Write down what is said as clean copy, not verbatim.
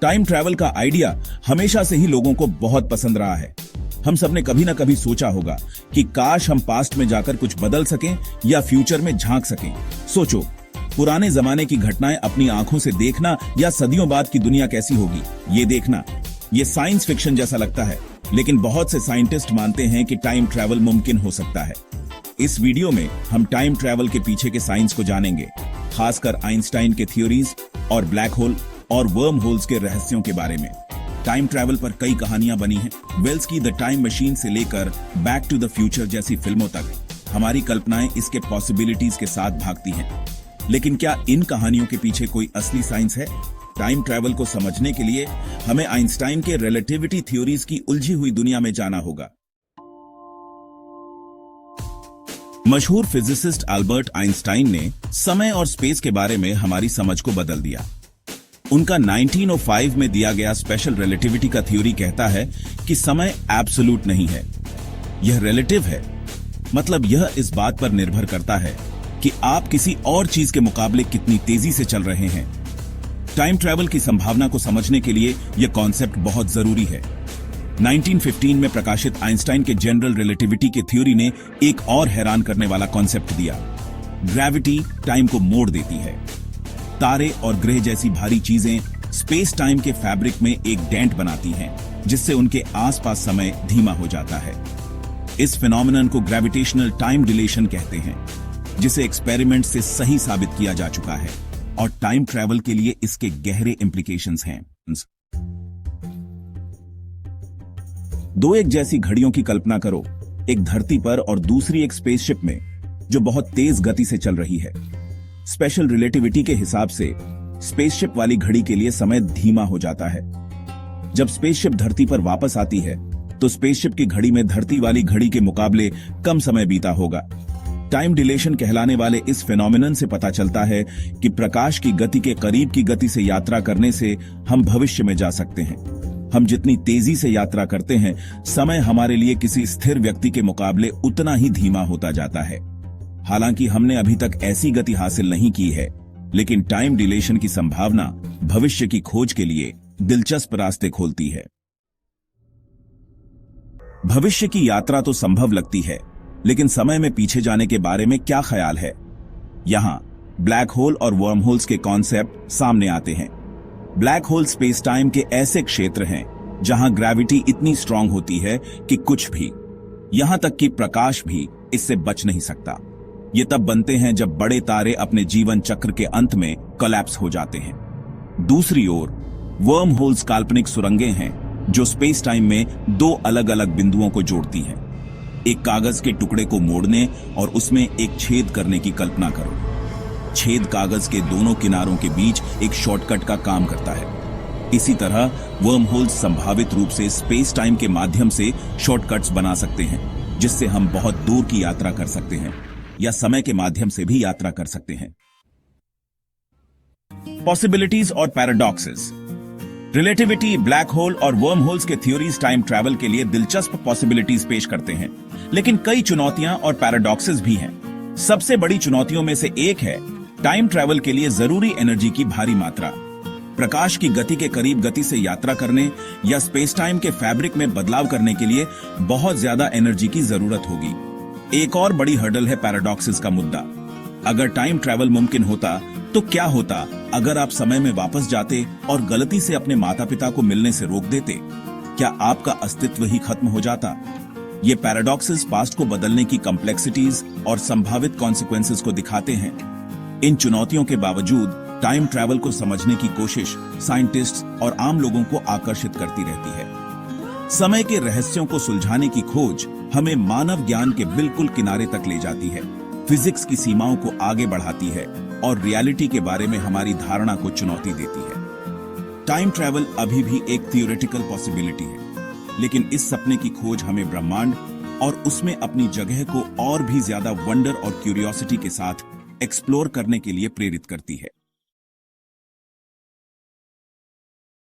Time travel का idea हमेशा से ही लोगों को बहुत पसंद रहा है। हम सबने कभी ना कभी सोचा होगा कि काश हम पास्ट में जाकर कुछ बदल सकें या फ्यूचर में झांक सकें। सोचो, पुराने जमाने की घटनाएं अपनी आंखों से देखना या सदियों बाद की दुनिया कैसी होगी ये देखना। ये साइंस फिक्शन जैसा लगता है, लेकिन बहुत से साइंटिस्ट मानते हैं कि टाइम ट्रैवल मुमकिन हो सकता है। इस वीडियो में हम टाइम ट्रैवल के पीछे के साइंस को जानेंगे, खासकर आइंस्टाइन के थ्योरीज और ब्लैक होल और वर्म होल्स के रहस्यों के बारे में। टाइम ट्रैवल पर कई कहानियां बनी हैं। वेल्स की द टाइम मशीन से लेकर बैक टू द फ्यूचर जैसी फिल्मों तक हमारी कल्पनाएं इसके पॉसिबिलिटीज के साथ भागती हैं। लेकिन क्या इन कहानियों के पीछे कोई असली साइंस है? टाइम ट्रैवल को समझने के लिए हमें आइंस्टाइन के रिलेटिविटी थ्योरीज की उलझी हुई दुनिया में जाना होगा। मशहूर फिजिसिस्ट अल्बर्ट आइंस्टाइन ने समय और स्पेस के बारे में हमारी समझ को बदल दिया। उनका 1905 में दिया गया स्पेशल रिलेटिविटी का थ्योरी कहता है कि समय एब्सोल्यूट नहीं है, यह रिलेटिव है। मतलब यह इस बात पर निर्भर करता है कि आप किसी और चीज के मुकाबले कितनी तेजी से चल रहे हैं। टाइम ट्रैवल की संभावना को समझने के लिए यह कॉन्सेप्ट बहुत जरूरी है। 1915 में प्रकाशित आइंस्टाइन के जनरल रिलेटिविटी के थ्योरी ने एक और हैरान करने वाला कॉन्सेप्ट दिया। ग्रेविटी टाइम को मोड़ देती है। तारे और ग्रह जैसी भारी चीजें स्पेस टाइम के फैब्रिक में एक डेंट बनाती हैं, जिससे उनके आसपास समय धीमा हो जाता है। इस फिनोमेनन को ग्रेविटेशनल टाइम डिलेशन कहते हैं, जिसे एक्सपेरिमेंट से सही साबित किया जा चुका है और टाइम ट्रैवल के लिए इसके गहरे इंप्लीकेशंस हैं। दो एक जैसी घड़ियों की कल्पना करो, एक धरती पर और दूसरी एक स्पेसशिप में, जो बहुत तेज गति से चल रही है। स्पेशल रिलेटिविटी के हिसाब से स्पेसशिप वाली घड़ी के लिए समय धीमा हो जाता है। जब स्पेसशिप धरती पर वापस आती है तो स्पेसशिप की घड़ी में धरती वाली घड़ी के मुकाबले कम समय बीता होगा। टाइम डिलेशन कहलाने वाले इस फिनोमेनन से पता चलता है कि प्रकाश की गति के करीब की गति से यात्रा करने से हम भविष्य में जा सकते हैं। हम जितनी तेजी से यात्रा करते हैं, समय हमारे लिए किसी स्थिर व्यक्ति के मुकाबले उतना ही धीमा होता जाता है। हालांकि हमने अभी तक ऐसी गति हासिल नहीं की है, लेकिन टाइम डिलेशन की संभावना भविष्य की खोज के लिए दिलचस्प रास्ते खोलती है। भविष्य की यात्रा तो संभव लगती है, लेकिन समय में पीछे जाने के बारे में क्या ख्याल है? यहां ब्लैक होल और वर्म होल्स के कॉन्सेप्ट सामने आते हैं। ब्लैक होल स्पेस टाइम के ऐसे क्षेत्र हैं जहां ग्रेविटी इतनी स्ट्रांग होती है कि कुछ भी, यहां तक कि प्रकाश भी इससे बच नहीं सकता। ये तब बनते हैं जब बड़े तारे अपने जीवन चक्र के अंत में कोलैप्स हो जाते हैं। दूसरी ओर वर्म होल्स काल्पनिक सुरंगें हैं जो स्पेस टाइम में दो अलग अलग बिंदुओं को जोड़ती हैं। एक कागज के टुकड़े को मोड़ने और उसमें एक छेद करने की कल्पना करो। छेद कागज के दोनों किनारों के बीच एक शॉर्टकट का काम करता है। इसी तरह वर्म होल्स संभावित रूप से स्पेस टाइम के माध्यम से शॉर्टकट्स बना सकते हैं, जिससे हम बहुत दूर की यात्रा कर सकते हैं या समय के माध्यम से भी यात्रा कर सकते हैं। पॉसिबिलिटीज और पैराडॉक्सेस। रिलेटिविटी, ब्लैक होल और वर्म होल्स के थ्योरीज टाइम ट्रैवल के लिए दिलचस्प पॉसिबिलिटीज पेश करते हैं, लेकिन कई चुनौतियां और पैराडॉक्सेस भी हैं। सबसे बड़ी चुनौतियों में से एक है टाइम ट्रैवल के लिए जरूरी एनर्जी की भारी मात्रा। प्रकाश की गति के करीब गति से यात्रा करने या स्पेस टाइम के फैब्रिक में बदलाव करने के लिए बहुत ज्यादा एनर्जी की जरूरत होगी। एक और बड़ी हर्डल है पैराडॉक्सेस का मुद्दा। अगर टाइम ट्रैवल मुमकिन होता तो क्या होता अगर आप समय में वापस जाते और गलती से अपने माता पिता को मिलने से रोक देते? क्या आपका अस्तित्व ही खत्म हो जाता? ये पैराडॉक्सेस पास्ट को बदलने की कॉम्प्लेक्सिटीज और संभावित कॉन्सिक्वेंसेस को दिखाते हैं। इन चुनौतियों के बावजूद टाइम ट्रैवल को समझने की कोशिश साइंटिस्ट्स और आम लोगों को आकर्षित करती रहती है। समय के रहस्यों को सुलझाने की खोज हमें मानव ज्ञान के बिल्कुल किनारे तक ले जाती है, फिजिक्स की सीमाओं को आगे बढ़ाती है और रियलिटी के बारे में हमारी धारणा को चुनौती देती है। टाइम ट्रैवल अभी भी एक थियोरेटिकल पॉसिबिलिटी है, लेकिन इस सपने की खोज हमें ब्रह्मांड और उसमें अपनी जगह को और भी ज्यादा वंडर और क्यूरियोसिटी के साथ एक्सप्लोर करने के लिए प्रेरित करती है।